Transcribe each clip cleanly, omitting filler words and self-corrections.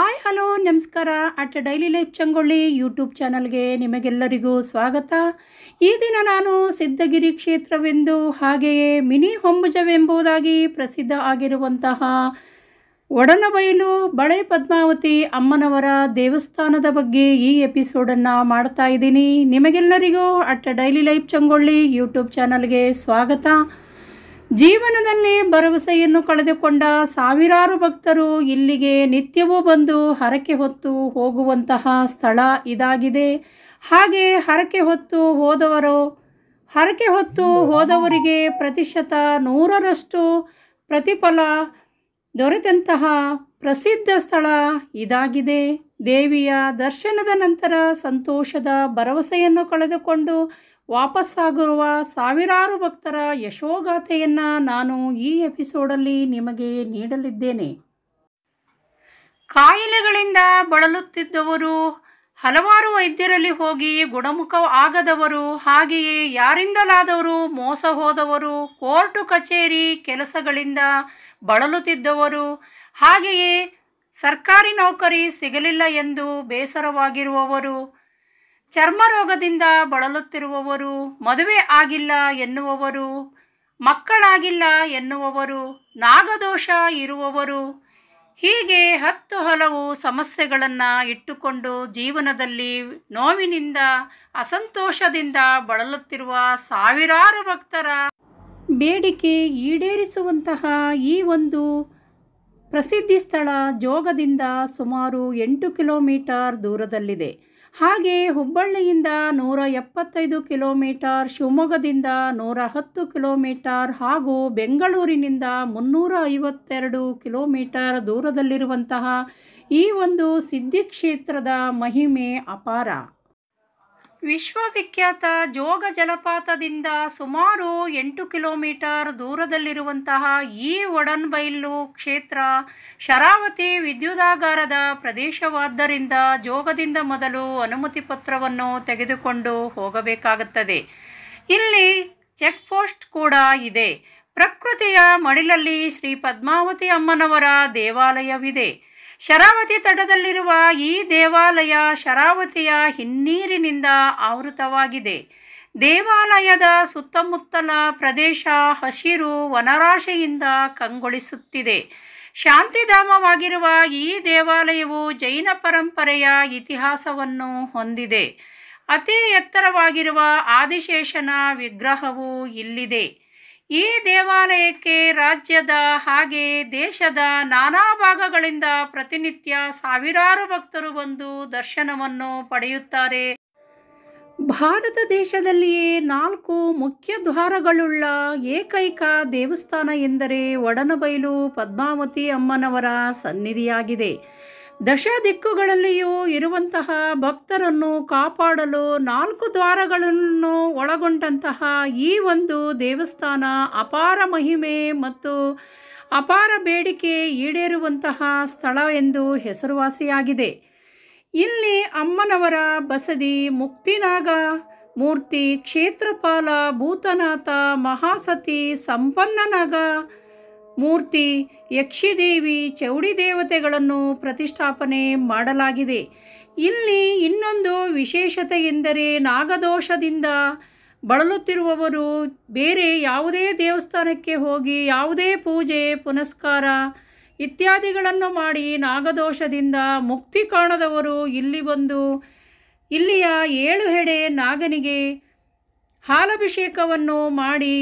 Hi hello ನಮಸ್ಕಾರ. At daily life Changolli YouTube ಚಾನಲ್ಗೆ ನಿಮಗೆಲ್ಲರಿಗೂ ಸ್ವಾಗತ. ಈ ದಿನ ನಾನು ಸಿದ್ಧಗಿರಿ ಕ್ಷೇತ್ರವೆಂದು ಹಾಗೆಯೇ ಮಿನಿ ಹೊಂಬುಜವೆಂಬುದಾಗಿ ಪ್ರಸಿದ್ಧ ಆಗಿರುವಂತಹ ಒಡನಬೈಲು ಬಳೆ ಪದ್ಮಾವತಿ ಅಮ್ಮನವರ ದೇವಸ್ಥಾನದ ಬಗ್ಗೆ ಈ ಎಪಿಸೋಡನ್ನು ಮಾಡ್ತಾ ಇದ್ದೀನಿ. ನಿಮಗೆಲ್ಲರಿಗೂ at daily life Changolli YouTube ಚಾನಲ್ಗೆ ಸ್ವಾಗತ. ಜೀವನದಲ್ಲಿ ಭರವಸೆಯನ್ನು ಕಳೆದುಕೊಂಡ ಸಾವಿರಾರು ಭಕ್ತರು ಇಲ್ಲಿಗೆ ನಿತ್ಯವೂ ಬಂದು ಹರಕೆ ಹೊತ್ತು ಹೋಗುವಂತಹ ಸ್ಥಳ ಇದಾಗಿದೆ. ಹಾಗೆ ಹರಕೆ ಹೊತ್ತು ಹೋದವರಿಗೆ ಪ್ರತಿಶತ 100ರಷ್ಟು ಪ್ರತಿಫಲ ದೊರೆತಂತಹ ಪ್ರಸಿದ್ಧ ಸ್ಥಳ ಇದಾಗಿದೆ. ದೇವಿಯ ದರ್ಶನದ ನಂತರ ಸಂತೋಷದ ಭರವಸೆಯನ್ನು ಕಳೆದುಕೊಂಡು ವಾಪಸ್ಸಾಗಿರುವ ಸಾವಿರಾರು ಭಕ್ತರ ಯಶೋಗಾಥೆಯನ್ನು ನಾನು ಈ ಎಪಿಸೋಡಲ್ಲಿ ನಿಮಗೆ ನೀಡಲಿದ್ದೇನೆ. ಕಾಯಿಲೆಗಳಿಂದ ಬಳಲುತ್ತಿದ್ದವರು, ಹಲವಾರು ವೈದ್ಯರಲ್ಲಿ ಹೋಗಿ ಗುಣಮುಖ ಆಗದವರು, ಹಾಗೆಯೇ ಯಾರಿಂದಲಾದವರು ಮೋಸ ಹೋದವರು, ಕೋರ್ಟು ಕಚೇರಿ ಕೆಲಸಗಳಿಂದ ಬಳಲುತ್ತಿದ್ದವರು, ಹಾಗೆಯೇ ಸರ್ಕಾರಿ ನೌಕರಿ ಸಿಗಲಿಲ್ಲ ಎಂದು ಬೇಸರವಾಗಿರುವವರು, ಚರ್ಮ ರೋಗದಿಂದ ಬಳಲುತ್ತಿರುವವರು, ಮದುವೆ ಆಗಿಲ್ಲ ಎನ್ನುವವರು, ಮಕ್ಕಳಾಗಿಲ್ಲ ಎನ್ನುವವರು, ನಾಗದೋಷ ಇರುವವರು, ಹೀಗೆ 10 ಹಲವು ಸಮಸ್ಯೆಗಳನ್ನು ಇಟ್ಟುಕೊಂಡು ಜೀವನದಲ್ಲಿ ನೋವಿನಿಂದ ಅಸಂತೋಷದಿಂದ ಬಳಲುತ್ತಿರುವ ಸಾವಿರಾರು ಭಕ್ತರ ಬೇಡಿಕೆ ಈಡೇರಿಸುವಂತಹ ಈ ಒಂದು ಪ್ರಸಿದ್ಧಿ ಸ್ಥಳ ಜೋಗದಿಂದ ಸುಮಾರು 8 ಕಿಲೋಮೀಟರ್ ದೂರದಲ್ಲಿದೆ. ಹಾಗೆ ಹುಬ್ಬಳ್ಳಿಯಿಂದ 175 ಕಿಲೋಮೀಟರ್, ಶಿವಮೊಗ್ಗದಿಂದ 110 ಕಿಲೋಮೀಟರ್ ಹಾಗೂ ಬೆಂಗಳೂರಿನಿಂದ 352 ಕಿಲೋಮೀಟರ್ ದೂರದಲ್ಲಿರುವಂತಹ ಈ ಒಂದು ಸಿದ್ಧಿ ಕ್ಷೇತ್ರದ ಮಹಿಮೆ ಅಪಾರ. ವಿಶ್ವವಿಖ್ಯಾತ ಜೋಗ ಜಲಪಾತದಿಂದ ಸುಮಾರು 8 ಕಿಲೋಮೀಟರ್ ದೂರದಲ್ಲಿರುವಂತಹ ಈ ಒಡನಬೈಲು ಕ್ಷೇತ್ರ ಶರಾವತಿ ವಿದ್ಯುದಾಗಾರದ ಪ್ರದೇಶವಾದ್ದರಿಂದ ಜೋಗದಿಂದ ಮೊದಲು ಅನುಮತಿ ಪತ್ರವನ್ನು ತೆಗೆದುಕೊಂಡು ಹೋಗಬೇಕಾಗುತ್ತದೆ. ಇಲ್ಲಿ ಚೆಕ್ ಪೋಸ್ಟ್ ಕೂಡ ಇದೆ. ಪ್ರಕೃತಿಯ ಮಡಿಲಲ್ಲಿ ಶ್ರೀ ಪದ್ಮಾವತಿ ಅಮ್ಮನವರ ದೇವಾಲಯವಿದೆ. ಶರಾವತಿ ತಟದಲ್ಲಿರುವ ಈ ದೇವಾಲಯ ಶರಾವತಿಯ ಹಿನ್ನೀರಿನಿಂದ ಆವೃತವಾಗಿದೆ. ದೇವಾಲಯದ ಸುತ್ತಮುತ್ತಲ ಪ್ರದೇಶ ಹಸಿರು ವನರಾಶಿಯಿಂದ ಕಂಗೊಳಿಸುತ್ತಿದೆ. ಶಾಂತಿಧಾಮವಾಗಿರುವ ಈ ದೇವಾಲಯವು ಜೈನ ಪರಂಪರೆಯ ಇತಿಹಾಸವನ್ನು ಹೊಂದಿದೆ. ಅತಿ ಎತ್ತರವಾಗಿರುವ ಆದಿಶೇಷನ ವಿಗ್ರಹವು ಇಲ್ಲಿದೆ. ಈ ದೇವಾಲಯಕ್ಕೆ ರಾಜ್ಯದ ಹಾಗೆ ದೇಶದ ನಾನಾ ಭಾಗಗಳಿಂದ ಪ್ರತಿನಿತ್ಯ ಸಾವಿರಾರು ಭಕ್ತರು ಬಂದು ದರ್ಶನವನ್ನು ಪಡೆಯುತ್ತಾರೆ. ಭಾರತ ದೇಶದಲ್ಲಿಯೇ 4 ಮುಖ್ಯ ದ್ವಾರಗಳುಳ್ಳ ಏಕೈಕ ದೇವಸ್ಥಾನ ಎಂದರೆ ಒಡನಬೈಲು ಪದ್ಮಾವತಿ ಅಮ್ಮನವರ ಸನ್ನಿಧಿಯಾಗಿದೆ. ದಶ ದಿಕ್ಕುಗಳಲ್ಲಿಯೂ ಇರುವಂತಹ ಭಕ್ತರನ್ನು ಕಾಪಾಡಲು 4 ದ್ವಾರಗಳನ್ನು ಒಳಗೊಂಡಂತಹ ಈ ಒಂದು ದೇವಸ್ಥಾನ ಅಪಾರ ಮಹಿಮೆ ಮತ್ತು ಅಪಾರ ಬೇಡಿಕೆ ಈಡೇರುವಂತಹ ಸ್ಥಳ ಎಂದು ಹೆಸರುವಾಸಿಯಾಗಿದೆ. ಇಲ್ಲಿ ಅಮ್ಮನವರ ಬಸದಿ, ಮುಕ್ತಿನಾಗ ಮೂರ್ತಿ, ಕ್ಷೇತ್ರಪಾಲ, ಭೂತನಾಥ, ಮಹಾಸತಿ, ಸಂಪನ್ನನಾಗ ಮೂರ್ತಿ, ಯಕ್ಷಿದೇವಿ, ಚೌಡಿ ದೇವತೆಗಳನ್ನು ಪ್ರತಿಷ್ಠಾಪನೆ ಮಾಡಲಾಗಿದೆ. ಇಲ್ಲಿ ಇನ್ನೊಂದು ವಿಶೇಷತೆ ಎಂದರೆ ನಾಗದೋಷದಿಂದ ಬಳಲುತ್ತಿರುವವರು ಬೇರೆ ಯಾವುದೇ ದೇವಸ್ಥಾನಕ್ಕೆ ಹೋಗಿ ಯಾವುದೇ ಪೂಜೆ ಪುನಸ್ಕಾರ ಇತ್ಯಾದಿಗಳನ್ನು ಮಾಡಿ ನಾಗದೋಷದಿಂದ ಮುಕ್ತಿ ಕಾಣದವರು ಇಲ್ಲಿ ಬಂದು ಇಲ್ಲಿಯ 7 ಹೆಡೆ ನಾಗನಿಗೆ ಹಾಲಭಿಷೇಕವನ್ನು ಮಾಡಿ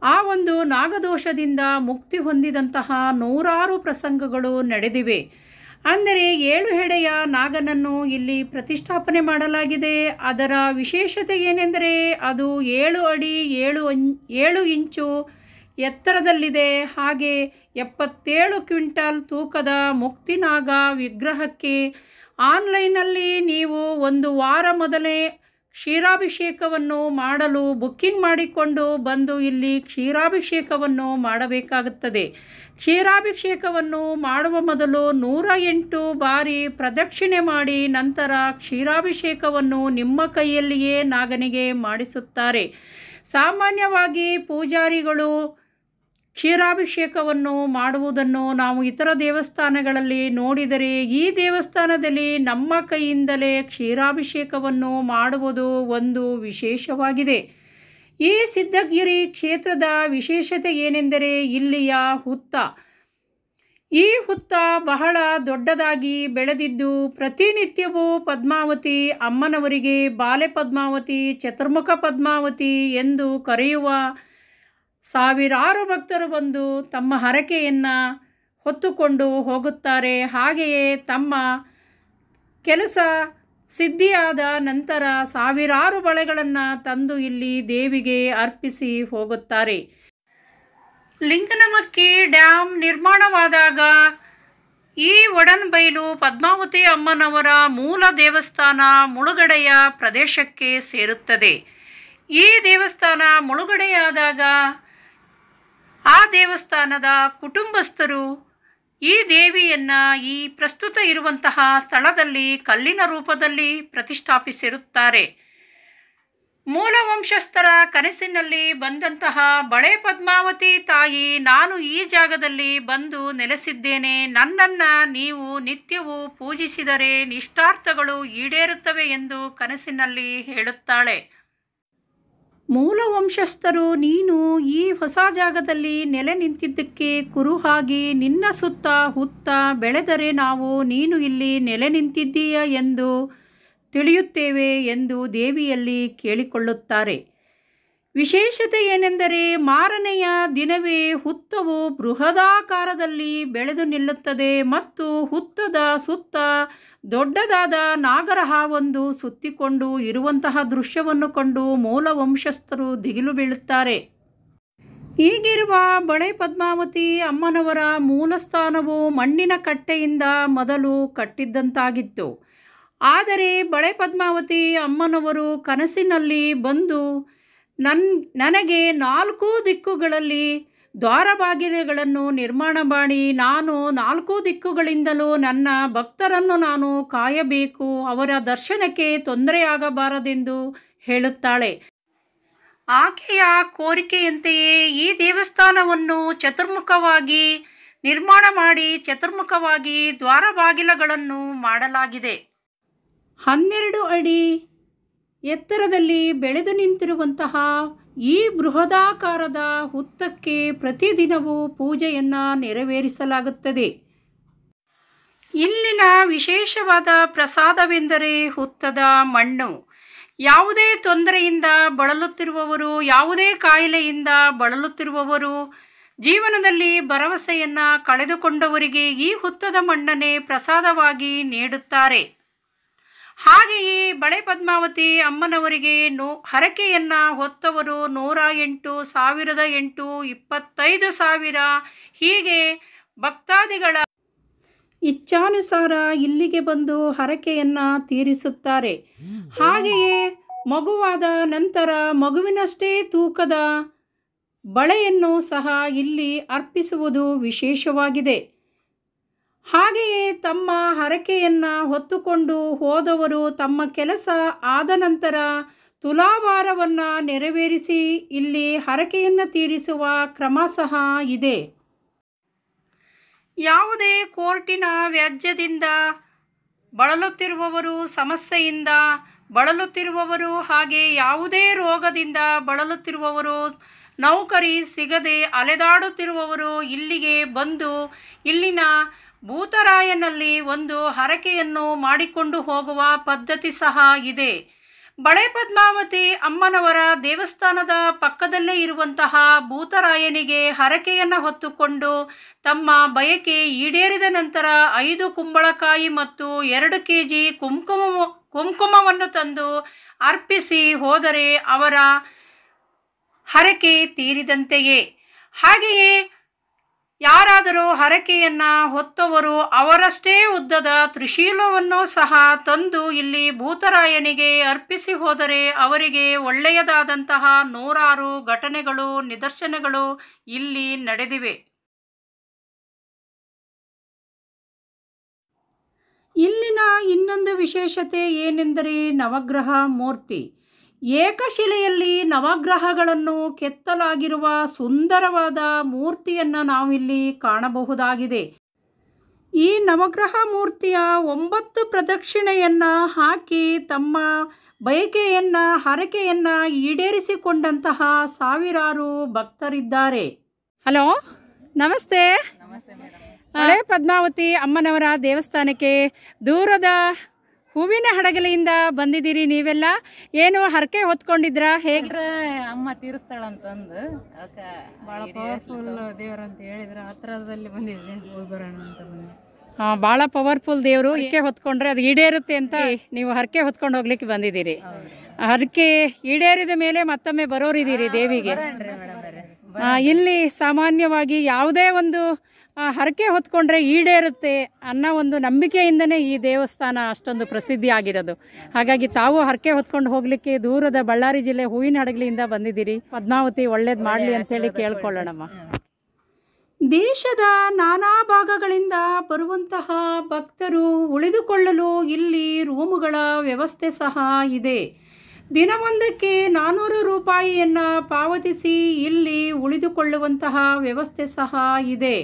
ಆ ಒಂದು ನಾಗದೋಷದಿಂದ ಮುಕ್ತಿ ಹೊಂದಿದಂತಹ 100 ಪ್ರಸಂಗಗಳು ನಡೆದಿವೆ. ಅಂದರೆ 7 ಹೆಡೆಯ ನಾಗನನ್ನು ಇಲ್ಲಿ ಪ್ರತಿಷ್ಠಾಪನೆ ಮಾಡಲಾಗಿದೆ. ಅದರ ವಿಶೇಷತೆ ಏನೆಂದರೆ ಅದು 7 ಅಡಿ 7 ಇಂಚು ಎತ್ತರದಲ್ಲಿದೆ. ಹಾಗೆ 77 ಕ್ವಿಂಟಲ್ ತೂಕದ ಮುಕ್ತಿನಾಗ ವಿಗ್ರಹಕ್ಕೆ ಆನ್ಲೈನಲ್ಲಿ ನೀವು 1 ವಾರ ಮೊದಲೇ ಕ್ಷೀರಾಭಿಷೇಕವನ್ನು ಮಾಡಲು ಬುಕ್ಕಿಂಗ್ ಮಾಡಿಕೊಂಡು ಬಂದು ಇಲ್ಲಿ ಕ್ಷೀರಾಭಿಷೇಕವನ್ನು ಮಾಡಬೇಕಾಗುತ್ತದೆ. ಕ್ಷೀರಾಭಿಷೇಕವನ್ನು ಮಾಡುವ ಮೊದಲು 108 ಬಾರಿ ಪ್ರದಕ್ಷಿಣೆ ಮಾಡಿ ನಂತರ ಕ್ಷೀರಾಭಿಷೇಕವನ್ನು ನಿಮ್ಮ ಕೈಯಲ್ಲಿಯೇ ನಾಗನಿಗೆ ಮಾಡಿಸುತ್ತಾರೆ. ಸಾಮಾನ್ಯವಾಗಿ ಪೂಜಾರಿಗಳು ಕ್ಷೀರಾಭಿಷೇಕವನ್ನು ಮಾಡುವುದನ್ನು ನಾವು ಇತರ ದೇವಸ್ಥಾನಗಳಲ್ಲಿ ನೋಡಿದರೆ, ಈ ದೇವಸ್ಥಾನದಲ್ಲಿ ನಮ್ಮ ಕೈಯಿಂದಲೇ ಕ್ಷೀರಾಭಿಷೇಕವನ್ನು ಮಾಡುವುದು ಒಂದು ವಿಶೇಷವಾಗಿದೆ. ಈ ಸಿದ್ಧಗಿರಿ ಕ್ಷೇತ್ರದ ವಿಶೇಷತೆ ಏನೆಂದರೆ ಇಲ್ಲಿಯ ಹುತ್ತ. ಈ ಹುತ್ತ ಬಹಳ ದೊಡ್ಡದಾಗಿ ಬೆಳೆದಿದ್ದು, ಪ್ರತಿನಿತ್ಯವೂ ಪದ್ಮಾವತಿ ಅಮ್ಮನವರಿಗೆ ಬಾಲೆ ಪದ್ಮಾವತಿ, ಚತುರ್ಮುಖ ಪದ್ಮಾವತಿ ಎಂದು ಕರೆಯುವ ಸಾವಿರಾರು ಭಕ್ತರು ಬಂದು ತಮ್ಮ ಹರಕೆಯನ್ನು ಹೊತ್ತುಕೊಂಡು ಹೋಗುತ್ತಾರೆ. ಹಾಗೆಯೇ ತಮ್ಮ ಕೆಲಸ ಸಿದ್ಧಿಯಾದ ನಂತರ ಸಾವಿರಾರು ಬಳೆಗಳನ್ನು ತಂದು ಇಲ್ಲಿ ದೇವಿಗೆ ಅರ್ಪಿಸಿ ಹೋಗುತ್ತಾರೆ. ಲಿಂಗನಮಕ್ಕಿ ಡ್ಯಾಮ್ ನಿರ್ಮಾಣವಾದಾಗ ಈ ಒಡನ್ಬೈಲು ಪದ್ಮಾವತಿ ಅಮ್ಮನವರ ಮೂಲ ದೇವಸ್ಥಾನ ಮುಳುಗಡೆಯ ಪ್ರದೇಶಕ್ಕೆ ಸೇರುತ್ತದೆ. ಈ ದೇವಸ್ಥಾನ ಮುಳುಗಡೆಯಾದಾಗ ಆ ದೇವಸ್ಥಾನದ ಕುಟುಂಬಸ್ಥರು ಈ ದೇವಿಯನ್ನು ಈ ಪ್ರಸ್ತುತ ಇರುವಂತಹ ಸ್ಥಳದಲ್ಲಿ ಕಲ್ಲಿನ ರೂಪದಲ್ಲಿ ಪ್ರತಿಷ್ಠಾಪಿಸಿರುತ್ತಾರೆ. ಮೂಲ ವಂಶಸ್ಥರ ಕನಸಿನಲ್ಲಿ ಬಂದಂತಹ ಬಳೆ ಪದ್ಮಾವತಿ ತಾಯಿ, ನಾನು ಈ ಜಾಗದಲ್ಲಿ ಬಂದು ನೆಲೆಸಿದ್ದೇನೆ, ನನ್ನನ್ನು ನೀವು ನಿತ್ಯವೂ ಪೂಜಿಸಿದರೆ ಇಷ್ಟಾರ್ಥಗಳು ಈಡೇರುತ್ತವೆ ಎಂದು ಕನಸಿನಲ್ಲಿ ಹೇಳುತ್ತಾಳೆ. ಮೂಲ ವಂಶಸ್ಥರು ನೀನು ಈ ಹೊಸ ಜಾಗದಲ್ಲಿ ನೆಲೆ ನಿಂತಿದ್ದಕ್ಕೆ ಕುರುಹಾಗಿ ನಿನ್ನ ಸುತ್ತ ಹುತ್ತ ಬೆಳೆದರೆ ನಾವು ನೀನು ಇಲ್ಲಿ ನೆಲೆ ನಿಂತಿದ್ದೀಯ ಎಂದು ತಿಳಿಯುತ್ತೇವೆ ಎಂದು ದೇವಿಯಲ್ಲಿ ಕೇಳಿಕೊಳ್ಳುತ್ತಾರೆ. ವಿಶೇಷತೆ ಏನೆಂದರೆ ಮಾರನೆಯ ದಿನವೇ ಹುತ್ತವು ಬೃಹದಾಕಾರದಲ್ಲಿ ಬೆಳೆದು ನಿಲ್ಲುತ್ತದೆ ಮತ್ತು ಹುತ್ತದ ಸುತ್ತ ದೊಡ್ಡದಾದ ನಾಗರಹಾವೊಂದು ಸುತ್ತಿಕೊಂಡು ಇರುವಂತಹ ದೃಶ್ಯವನ್ನು ಕಂಡು ಮೂಲ ವಂಶಸ್ಥರು ದಿಗಿಲು ಬೀಳುತ್ತಾರೆ. ಈಗಿರುವ ಬಳೆ ಪದ್ಮಾವತಿ ಅಮ್ಮನವರ ಮೂಲಸ್ಥಾನವು ಮಣ್ಣಿನ ಕಟ್ಟೆಯಿಂದ ಮೊದಲು ಕಟ್ಟಿದ್ದಂತಾಗಿತ್ತು. ಆದರೆ ಬಳೆ ಪದ್ಮಾವತಿ ಅಮ್ಮನವರು ಕನಸಿನಲ್ಲಿ ಬಂದು ನನಗೆ 4 ದಿಕ್ಕುಗಳಲ್ಲಿ ದ್ವಾರಬಾಗಿಲುಗಳನ್ನು ನಿರ್ಮಾಣ ಮಾಡಿ ನಾನು 4 ದಿಕ್ಕುಗಳಿಂದಲೂ ನನ್ನ ಭಕ್ತರನ್ನು ನಾನು ಕಾಯಬೇಕು, ಅವರ ದರ್ಶನಕ್ಕೆ ತೊಂದರೆಯಾಗಬಾರದೆಂದು ಹೇಳುತ್ತಾಳೆ. ಆಕೆಯ ಕೋರಿಕೆಯಂತೆಯೇ ಈ ದೇವಸ್ಥಾನವನ್ನು ಚತುರ್ಮುಖವಾಗಿ ನಿರ್ಮಾಣ ಮಾಡಿ ಚತುರ್ಮುಖವಾಗಿ ದ್ವಾರಬಾಗಿಲುಗಳನ್ನು ಮಾಡಲಾಗಿದೆ. 12 ಅಡಿ ಎತ್ತರದಲ್ಲಿ ಬೆಳೆದು ನಿಂತಿರುವಂತಹ ಈ ಬೃಹದಾಕಾರದ ಹುತ್ತಕ್ಕೆ ಪ್ರತಿದಿನವೂ ಪೂಜೆಯನ್ನು ನೆರವೇರಿಸಲಾಗುತ್ತದೆ. ಇಲ್ಲಿನ ವಿಶೇಷವಾದ ಪ್ರಸಾದವೆಂದರೆ ಹುತ್ತದ ಮಣ್ಣು. ಯಾವುದೇ ತೊಂದರೆಯಿಂದ ಬಳಲುತ್ತಿರುವವರು, ಯಾವುದೇ ಕಾಯಿಲೆಯಿಂದ ಬಳಲುತ್ತಿರುವವರು, ಜೀವನದಲ್ಲಿ ಭರವಸೆಯನ್ನು ಕಳೆದುಕೊಂಡವರಿಗೆ ಈ ಹುತ್ತದ ಮಣ್ಣನ್ನೇ ಪ್ರಸಾದವಾಗಿ ನೀಡುತ್ತಾರೆ. ಹಾಗೆಯೇ ಬಳೆ ಪದ್ಮಾವತಿ ಅಮ್ಮನವರಿಗೆ ಹರಕೆಯನ್ನು ಹೊತ್ತವರು 108, 1008, 25,000 ಹೀಗೆ ಭಕ್ತಾದಿಗಳ ಇಚ್ಛಾನುಸಾರ ಇಲ್ಲಿಗೆ ಬಂದು ಹರಕೆಯನ್ನು ತೀರಿಸುತ್ತಾರೆ. ಹಾಗೆಯೇ ಮಗುವಾದ ನಂತರ ಮಗುವಿನಷ್ಟೇ ತೂಕದ ಬಳೆಯನ್ನು ಸಹ ಇಲ್ಲಿ ಅರ್ಪಿಸುವುದು ವಿಶೇಷವಾಗಿದೆ. ಹಾಗೆಯೇ ತಮ್ಮ ಹರಕೆಯನ್ನು ಹೊತ್ತುಕೊಂಡು ಹೋದವರು ತಮ್ಮ ಕೆಲಸ ಆದ ನಂತರ ತುಲಾಭಾರವನ್ನು ನೆರವೇರಿಸಿ ಇಲ್ಲಿ ಹರಕೆಯನ್ನು ತೀರಿಸುವ ಕ್ರಮ ಸಹ ಇದೆ. ಯಾವುದೇ ಕೋರ್ಟಿನ ವ್ಯಾಜ್ಯದಿಂದ ಬಳಲುತ್ತಿರುವವರು, ಸಮಸ್ಯೆಯಿಂದ ಬಳಲುತ್ತಿರುವವರು, ಹಾಗೆ ಯಾವುದೇ ರೋಗದಿಂದ ಬಳಲುತ್ತಿರುವವರು, ನೌಕರಿ ಸಿಗದೆ ಅಲೆದಾಡುತ್ತಿರುವವರು ಇಲ್ಲಿಗೆ ಬಂದು ಇಲ್ಲಿನ ಭೂತರಾಯನಲ್ಲಿ ಒಂದು ಹರಕೆಯನ್ನು ಮಾಡಿಕೊಂಡು ಹೋಗುವ ಪದ್ಧತಿ ಸಹ ಇದೆ. ಬಳೆ ಪದ್ಮಾವತಿ ಅಮ್ಮನವರ ದೇವಸ್ಥಾನದ ಪಕ್ಕದಲ್ಲೇ ಇರುವಂತಹ ಭೂತರಾಯನಿಗೆ ಹರಕೆಯನ್ನು ಹೊತ್ತುಕೊಂಡು ತಮ್ಮ ಬಯಕೆ ಈಡೇರಿದ ನಂತರ 5 ಕುಂಬಳಕಾಯಿ ಮತ್ತು 2 kg ಕುಂಕುಮವನ್ನು ತಂದು ಅರ್ಪಿಸಿ ಹೋದರೆ ಅವರ ಹರಕೆ ತೀರಿದಂತೆಯೇ. ಹಾಗೆಯೇ ಯಾರಾದರೂ ಹರಕೆಯನ್ನು ಹೊತ್ತವರು ಅವರಷ್ಟೇ ಉದ್ದದ ತ್ರಿಶೂಲವನ್ನು ಸಹ ತಂದು ಇಲ್ಲಿ ಭೂತರಾಯನಿಗೆ ಅರ್ಪಿಸಿ ಹೋದರೆ ಅವರಿಗೆ ಒಳ್ಳೆಯದಾದಂತಹ 100 ಘಟನೆಗಳು, ನಿದರ್ಶನಗಳು ಇಲ್ಲಿ ನಡೆದಿವೆ. ಇಲ್ಲಿನ ಇನ್ನೊಂದು ವಿಶೇಷತೆ ಏನೆಂದರೆ ನವಗ್ರಹ ಮೂರ್ತಿ. ಏಕಶಿಲೆಯಲ್ಲಿ ನವಗ್ರಹಗಳನ್ನು ಕೆತ್ತಲಾಗಿರುವ ಸುಂದರವಾದ ಮೂರ್ತಿಯನ್ನು ನಾವಿಲ್ಲಿ ಕಾಣಬಹುದಾಗಿದೆ. ಈ ನವಗ್ರಹ ಮೂರ್ತಿಯ 9 ಪ್ರದಕ್ಷಿಣೆಯನ್ನು ಹಾಕಿ ತಮ್ಮ ಬಯಕೆಯನ್ನು ಹರಕೆಯನ್ನು ಈಡೇರಿಸಿಕೊಂಡಂತಹ ಸಾವಿರಾರು ಭಕ್ತರಿದ್ದಾರೆ. ಹಲೋ, ನಮಸ್ತೆ. ಹಳೆ ಪದ್ಮಾವತಿ ಅಮ್ಮನವರ ದೇವಸ್ಥಾನಕ್ಕೆ ದೂರದ ಹೂವಿನ ಹಡಗಲಿಯಿಂದ ಬಂದಿದ್ದೀರಿ. ನೀವೆಲ್ಲ ಏನು ಹರಕೆ ಹೊತ್ಕೊಂಡಿದ್ರ? ಹೇಗೆ ಅಮ್ಮ ತೀರಿಸ್ತಾಳಂತಂದು ಬಹಳ ಪವರ್ಫುಲ್ ದೇವರಂತ ಹೇಳಿದ್ರ ಹತ್ರದಲ್ಲಿ ಬಂದಿದ್ದೆ, ಹೋಗಿ ಬರೋಣ ಅಂತ ಬಂದೆ. ಭಾಳ ಪವರ್ಫುಲ್ ದೇವರು. ಹರಕೆ ಹೊತ್ಕೊಂಡ್ರೆ ಅದು ಈಡೇರುತ್ತೆ ಅಂತ ನೀವು ಹರಕೆ ಹೊತ್ಕೊಂಡು ಹೋಗ್ಲಿಕ್ಕೆ ಬಂದಿದ್ದೀರಿ. ಹರಕೆ ಈಡೇರಿದ ಮೇಲೆ ಮತ್ತೊಮ್ಮೆ ಬರೋರಿದ್ದೀರಿ ದೇವಿಗೆ. ಇಲ್ಲಿ ಸಾಮಾನ್ಯವಾಗಿ ಯಾವುದೇ ಒಂದು ಹರಕೆ ಹೊತ್ಕೊಂಡ್ರೆ ಈಡೇರುತ್ತೆ ಅನ್ನೋ ಒಂದು ನಂಬಿಕೆಯಿಂದನೇ ಈ ದೇವಸ್ಥಾನ ಅಷ್ಟೊಂದು ಪ್ರಸಿದ್ಧಿ ಆಗಿರೋದು. ಹಾಗಾಗಿ ತಾವು ಹರಕೆ ಹೊತ್ಕೊಂಡು ಹೋಗ್ಲಿಕ್ಕೆ ದೂರದ ಬಳ್ಳಾರಿ ಜಿಲ್ಲೆ ಹೂವಿನ ಹಡಗಲಿಯಿಂದ ಬಂದಿದ್ದೀರಿ. ಪದ್ಮಾವತಿ ಒಳ್ಳೇದು ಮಾಡಲಿ ಅಂತೇಳಿ ಕೇಳ್ಕೊಳ್ಳೋಣಮ್ಮ. ದೇಶದ ನಾನಾ ಭಾಗಗಳಿಂದ ಬರುವಂತಹ ಭಕ್ತರು ಉಳಿದುಕೊಳ್ಳಲು ಇಲ್ಲಿ ರೂಮುಗಳ ವ್ಯವಸ್ಥೆ ಸಹ ಇದೆ. ದಿನವೊಂದಕ್ಕೆ 400 ರೂಪಾಯಿಯನ್ನು ಪಾವತಿಸಿ ಇಲ್ಲಿ ಉಳಿದುಕೊಳ್ಳುವಂತಹ ವ್ಯವಸ್ಥೆ ಸಹ ಇದೆ.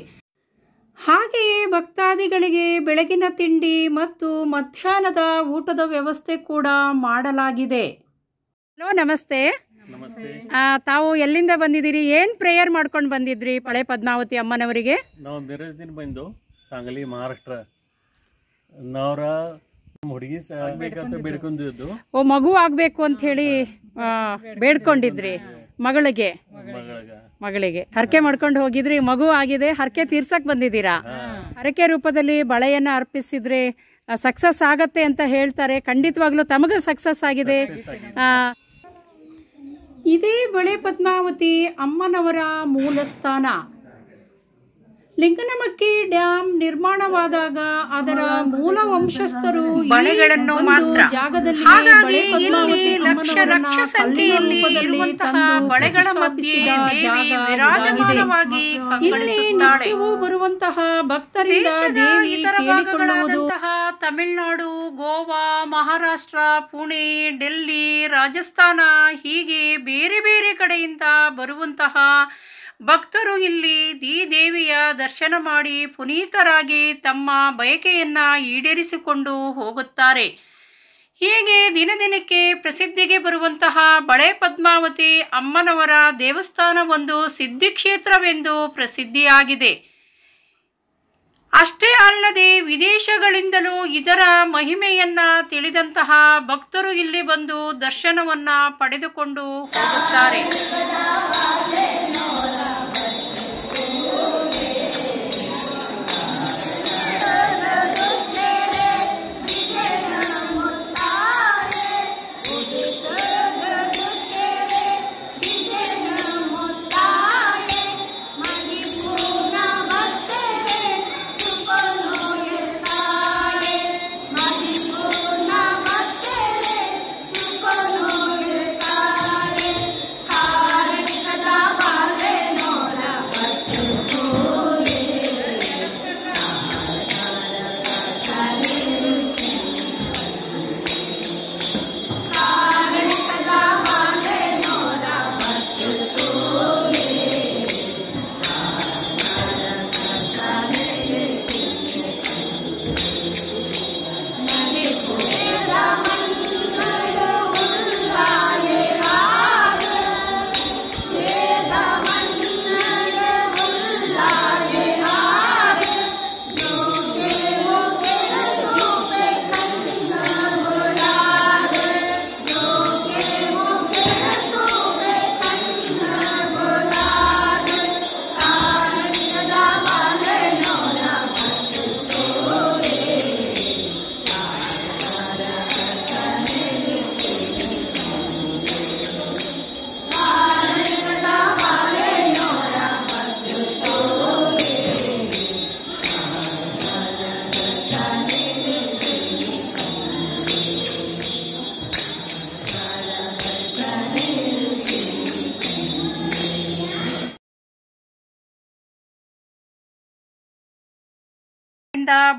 ಹಾಗೆಯೇ ಭಕ್ತಾದಿಗಳಿಗೆ ಬೆಳಗಿನ ತಿಂಡಿ ಮತ್ತು ಮಧ್ಯಾಹ್ನದ ಊಟದ ವ್ಯವಸ್ಥೆ ಕೂಡ ಮಾಡಲಾಗಿದೆ. ಹಲೋ, ನಮಸ್ತೆ. ತಾವು ಎಲ್ಲಿಂದ ಬಂದಿದ್ದೀರಿ? ಏನು ಪ್ರೇಯರ್ ಮಾಡ್ಕೊಂಡು ಬಂದಿದ್ರಿ ಹಳೆ ಪದ್ಮಾವತಿ ಅಮ್ಮನವರಿಗೆ? ನಾವು ಬೇರೆ ದಿನ ಬಂದು ಸಾಂಗಲಿ ಮಹಾರಾಷ್ಟ್ರ ನಾವ್ರ ಹುಡುಗಿ ಆಗ್ಬೇಕಂತ ಬೇಡ್ಕೊಂಡಿದ್ದು. ಓ, ಮಗು ಆಗ್ಬೇಕು ಅಂತ ಹೇಳಿ ಬೇಡ್ಕೊಂಡಿದ್ರಿ ಮಗಳಿಗೆ ಹರಕೆ ಮಾಡ್ಕೊಂಡು ಹೋಗಿದ್ರಿ. ಮಗು ಆಗಿದೆ, ಹರಕೆ ತೀರ್ಸಕ್ ಬಂದಿದ್ದೀರಾ. ಹರಕೆ ರೂಪದಲ್ಲಿ ಬಳೆಯನ್ನ ಅರ್ಪಿಸಿದ್ರೆ ಸಕ್ಸಸ್ ಆಗತ್ತೆ ಅಂತ ಹೇಳ್ತಾರೆ. ಖಂಡಿತವಾಗ್ಲೂ ತಮಗ ಸಕ್ಸಸ್ ಆಗಿದೆ. ಇದೇ ಬಳೆ ಪದ್ಮಾವತಿ ಅಮ್ಮನವರ ಮೂಲ ಸ್ಥಾನ. ಲಿಂಗನಮಕ್ಕಿ ಡ್ಯಾಮ್ ನಿರ್ಮಾಣವಾದಾಗ ಅದರ ಮೂಲ ವಂಶಸ್ಥರು ಬಳೆಗಳನ್ನು ಜಾಗದಲ್ಲಿ ಲಕ್ಷ ಲಕ್ಷ ಸಂಖ್ಯೆಯಲ್ಲಿ ಇರುವಂತಹ ಬಳೆಗಳ ಮಧ್ಯೆ ವಿರಾಜಮಾನವಾಗಿ ಇಲ್ಲಿ ನಿತ್ಯವೂ ಬರುವಂತಹ ಭಕ್ತರಿಂದ ದೇವಿ ಕೇಳಿಕೊಳ್ಳುವುದಂತಹ ತಮಿಳುನಾಡು, ಗೋವಾ, ಮಹಾರಾಷ್ಟ್ರ, ಪುಣೆ, ಡೆಲ್ಲಿ, ರಾಜಸ್ಥಾನ ಹೀಗೆ ಬೇರೆ ಬೇರೆ ಕಡೆಯಿಂದ ಬರುವಂತಹ ಭಕ್ತರು ಇಲ್ಲಿ ಈ ದೇವಿಯ ದರ್ಶನ ಮಾಡಿ ಪುನೀತರಾಗಿ ತಮ್ಮ ಬಯಕೆಯನ್ನು ಈಡೇರಿಸಿಕೊಂಡು ಹೋಗುತ್ತಾರೆ. ಹೀಗೆ ದಿನ ದಿನಕ್ಕೆ ಪ್ರಸಿದ್ಧಿಗೆ ಬರುವಂತಹ ಬಳೆ ಪದ್ಮಾವತಿ ಅಮ್ಮನವರ ದೇವಸ್ಥಾನ ಒಂದು ಸಿದ್ಧಿಕ್ಷೇತ್ರವೆಂದು ಪ್ರಸಿದ್ಧಿಯಾಗಿದೆ. ಅಷ್ಟೇ ಅಲ್ಲದೆ ವಿದೇಶಗಳಿಂದಲೂ ಇದರ ಮಹಿಮೆಯನ್ನು ತಿಳಿದಂತಹ ಭಕ್ತರು ಇಲ್ಲಿ ಬಂದು ದರ್ಶನವನ್ನು ಪಡೆದುಕೊಂಡು ಹೋಗುತ್ತಾರೆ.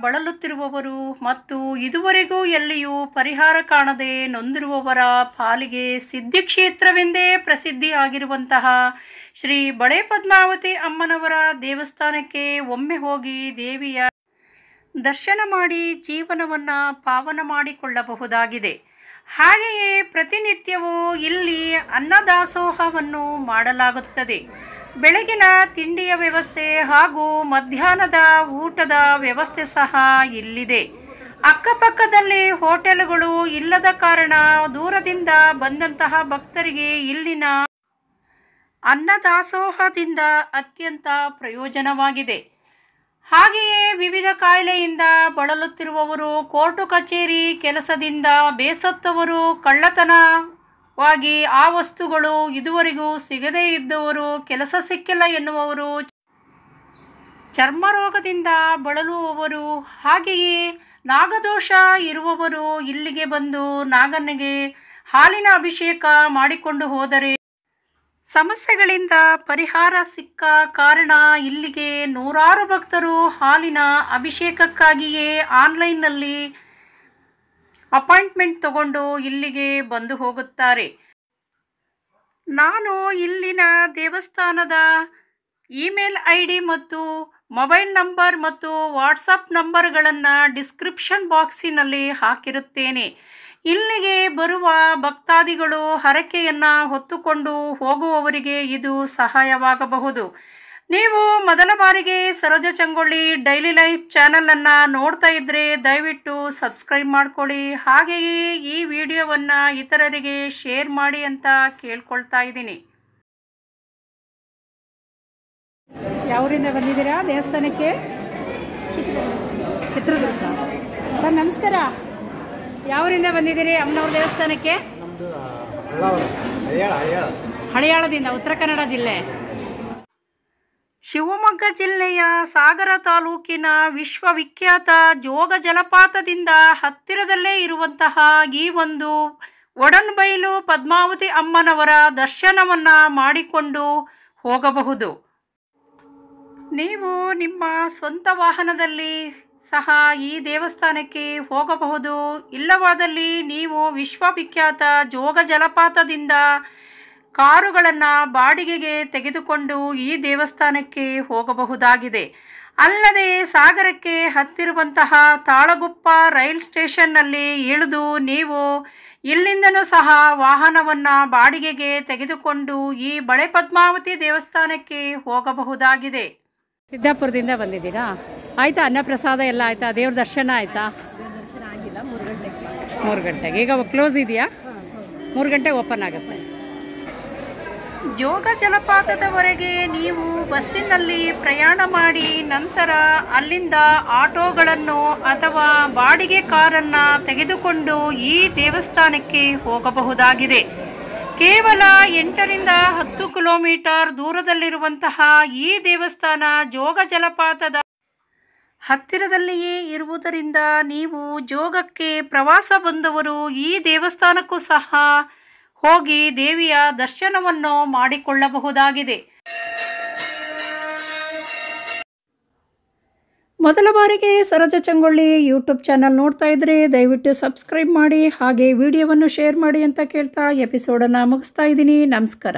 ಬಳಲುತ್ತಿರುವವರು ಮತ್ತು ಇದುವರೆಗೂ ಎಲ್ಲಿಯೂ ಪರಿಹಾರ ಕಾಣದೆ ನೊಂದಿರುವವರ ಪಾಲಿಗೆ ಸಿದ್ಧಿಕ್ಷೇತ್ರವೆಂದೇ ಪ್ರಸಿದ್ಧಿಯಾಗಿರುವಂತಹ ಶ್ರೀ ಬಳೆ ಪದ್ಮಾವತಿ ಅಮ್ಮನವರ ದೇವಸ್ಥಾನಕ್ಕೆ ಒಮ್ಮೆ ಹೋಗಿ ದೇವಿಯ ದರ್ಶನ ಮಾಡಿ ಜೀವನವನ್ನು ಪಾವನ ಮಾಡಿಕೊಳ್ಳಬಹುದಾಗಿದೆ. ಹಾಗೆಯೇ ಪ್ರತಿನಿತ್ಯವೂ ಇಲ್ಲಿ ಅನ್ನದಾಸೋಹವನ್ನು ಮಾಡಲಾಗುತ್ತದೆ. ಬೆಳಗಿನ ತಿಂಡಿಯ ವ್ಯವಸ್ಥೆ ಹಾಗೂ ಮಧ್ಯಾಹ್ನದ ಊಟದ ವ್ಯವಸ್ಥೆ ಸಹ ಇಲ್ಲಿದೆ. ಅಕ್ಕಪಕ್ಕದಲ್ಲಿ ಹೋಟೆಲ್ಗಳು ಇಲ್ಲದ ಕಾರಣ ದೂರದಿಂದ ಬಂದಂತಹ ಭಕ್ತರಿಗೆ ಇಲ್ಲಿನ ಅನ್ನದಾಸೋಹದಿಂದ ಅತ್ಯಂತ ಪ್ರಯೋಜನವಾಗಿದೆ. ಹಾಗೆಯೇ ವಿವಿಧ ಕಾಯಿಲೆಯಿಂದ ಬಳಲುತ್ತಿರುವವರು, ಕೋರ್ಟು ಕಚೇರಿ ಕೆಲಸದಿಂದ ಬೇಸತ್ತವರು, ಕಳ್ಳತನವಾಗಿ ಆ ವಸ್ತುಗಳು ಇದುವರೆಗೂ ಸಿಗದೇ ಇದ್ದವರು, ಕೆಲಸ ಸಿಕ್ಕಿಲ್ಲ ಎನ್ನುವವರು, ಚರ್ಮ ರೋಗದಿಂದ ಬಳಲುವವರು, ಹಾಗೆಯೇ ನಾಗದೋಷ ಇರುವವರು ಇಲ್ಲಿಗೆ ಬಂದು ನಾಗನಿಗೆ ಹಾಲಿನ ಅಭಿಷೇಕ ಮಾಡಿಕೊಂಡು ಹೋದರೆ ಸಮಸ್ಯೆಗಳಿಂದ ಪರಿಹಾರ ಸಿಕ್ಕ ಕಾರಣ ಇಲ್ಲಿಗೆ ನೂರಾರು ಭಕ್ತರು ಹಾಲಿನ ಅಭಿಷೇಕಕ್ಕಾಗಿಯೇ ಆನ್ಲೈನ್ನಲ್ಲಿ ಅಪಾಯಿಂಟ್ಮೆಂಟ್ ತಗೊಂಡು ಇಲ್ಲಿಗೆ ಬಂದು ಹೋಗುತ್ತಾರೆ. ನಾನು ಇಲ್ಲಿನ ದೇವಸ್ಥಾನದ ಇಮೇಲ್ ID ಮತ್ತು ಮೊಬೈಲ್ ನಂಬರ್ ಮತ್ತು ವಾಟ್ಸಪ್ ನಂಬರ್ಗಳನ್ನು ಡಿಸ್ಕ್ರಿಪ್ಷನ್ ಬಾಕ್ಸಿನಲ್ಲಿ ಹಾಕಿರುತ್ತೇನೆ. ಇಲ್ಲಿಗೆ ಬರುವ ಭಕ್ತಾದಿಗಳು ಹರಕೆಯನ್ನು ಹೊತ್ತುಕೊಂಡು ಹೋಗುವವರಿಗೆ ಇದು ಸಹಾಯವಾಗಬಹುದು. ನೀವು ಮೊದಲ ಬಾರಿಗೆ ಸರೋಜ ಚಂಗೊಳ್ಳಿ ಡೈಲಿ ಲೈಫ್ ಚಾನಲನ್ನು ನೋಡ್ತಾ ಇದ್ದರೆ ದಯವಿಟ್ಟು ಸಬ್ಸ್ಕ್ರೈಬ್ ಮಾಡ್ಕೊಳ್ಳಿ. ಹಾಗೆಯೇ ಈ ವಿಡಿಯೋವನ್ನು ಇತರರಿಗೆ ಶೇರ್ ಮಾಡಿ ಅಂತ ಕೇಳ್ಕೊಳ್ತಾ ಇದ್ದೀನಿ. ಯಾವೂರಿಂದ ಬಂದಿದ್ದೀರಾ ದೇವಸ್ಥಾನಕ್ಕೆ? ಚಿತ್ರದುರ್ಗ. ಸರ್ ನಮಸ್ಕಾರ. ಯಾವೂರಿಂದ ಬಂದಿದ್ದೀರಿ ಅಮ್ಮನವ್ರ ದೇವಸ್ಥಾನಕ್ಕೆ? ಹಳಿಯಾಳದಿಂದ, ಉತ್ತರ ಕನ್ನಡ ಜಿಲ್ಲೆ. ಶಿವಮೊಗ್ಗ ಜಿಲ್ಲೆಯ ಸಾಗರ ತಾಲೂಕಿನ ವಿಶ್ವವಿಖ್ಯಾತ ಜೋಗ ಜಲಪಾತದಿಂದ ಹತ್ತಿರದಲ್ಲೇ ಇರುವಂತಹ ಈ ಒಂದು ಒಡನ್ಬೈಲು ಪದ್ಮಾವತಿ ಅಮ್ಮನವರ ದರ್ಶನವನ್ನು ಮಾಡಿಕೊಂಡು ಹೋಗಬಹುದು. ನೀವು ನಿಮ್ಮ ಸ್ವಂತ ವಾಹನದಲ್ಲಿ ಸಹ ಈ ದೇವಸ್ಥಾನಕ್ಕೆ ಹೋಗಬಹುದು. ಇಲ್ಲವಾದಲ್ಲಿ ನೀವು ವಿಶ್ವವಿಖ್ಯಾತ ಜೋಗ ಜಲಪಾತದಿಂದ ಕಾರುಗಳನ್ನು ಬಾಡಿಗೆಗೆ ತೆಗೆದುಕೊಂಡು ಈ ದೇವಸ್ಥಾನಕ್ಕೆ ಹೋಗಬಹುದಾಗಿದೆ. ಅಲ್ಲದೆ ಸಾಗರಕ್ಕೆ ಹತ್ತಿರುವಂತಹ ತಾಳಗುಪ್ಪ ರೈಲ್ ಸ್ಟೇಷನ್ನಲ್ಲಿ ಇಳಿದು ನೀವು ಇಲ್ಲಿಂದನೂ ಸಹ ವಾಹನವನ್ನು ಬಾಡಿಗೆಗೆ ತೆಗೆದುಕೊಂಡು ಈ ಬಳೆ ಪದ್ಮಾವತಿ ದೇವಸ್ಥಾನಕ್ಕೆ ಹೋಗಬಹುದಾಗಿದೆ. ಸಿದ್ದಾಪುರದಿಂದ ಬಂದಿದ್ದೀರಾ? ಆಯಿತಾ? ಅನ್ನಪ್ರಸಾದ ಎಲ್ಲ ಆಯಿತಾ? ದೇವ್ರ ದರ್ಶನ ಆಯಿತಾ? 3 ಗಂಟೆಗೆ. ಈಗ ಕ್ಲೋಸ್ ಇದೆಯಾ? 3 ಗಂಟೆಗೆ ಓಪನ್ ಆಗುತ್ತೆ. ಜೋಗ ಜಲಪಾತದವರೆಗೆ ನೀವು ಬಸ್ಸಿನಲ್ಲಿ ಪ್ರಯಾಣ ಮಾಡಿ ನಂತರ ಅಲ್ಲಿಂದ ಆಟೋಗಳನ್ನು ಅಥವಾ ಬಾಡಿಗೆ ಕಾರನ್ನು ತೆಗೆದುಕೊಂಡು ಈ ದೇವಸ್ಥಾನಕ್ಕೆ ಹೋಗಬಹುದಾಗಿದೆ. ಕೇವಲ 8 ರಿಂದ 10 ಕಿಲೋಮೀಟರ್ ದೂರದಲ್ಲಿರುವಂತಹ ಈ ದೇವಸ್ಥಾನ ಜೋಗ ಜಲಪಾತದ ಹತ್ತಿರದಲ್ಲಿಯೇ ಇರುವುದರಿಂದ ನೀವು ಜೋಗಕ್ಕೆ ಪ್ರವಾಸ ಬಂದವರು ಈ ದೇವಸ್ಥಾನಕ್ಕೂ ಸಹ ಹೋಗಿ ದೇವಿಯ ದರ್ಶನವನ್ನು ಮಾಡಿಕೊಳ್ಳಬಹುದಾಗಿದೆ. ಮೊದಲ ಬಾರಿಗೆ ಸರೋಜ ಚಂಗೊಳ್ಳಿ ಯೂಟ್ಯೂಬ್ ಚಾನಲ್ ನೋಡ್ತಾ ಇದ್ದರೆ ದಯವಿಟ್ಟು ಸಬ್ಸ್ಕ್ರೈಬ್ ಮಾಡಿ, ಹಾಗೆ ವಿಡಿಯೋವನ್ನು ಶೇರ್ ಮಾಡಿ ಅಂತ ಕೇಳ್ತಾ ಎಪಿಸೋಡನ್ನು ಮುಗಿಸ್ತಾ ಇದ್ದೀನಿ. ನಮಸ್ಕಾರ.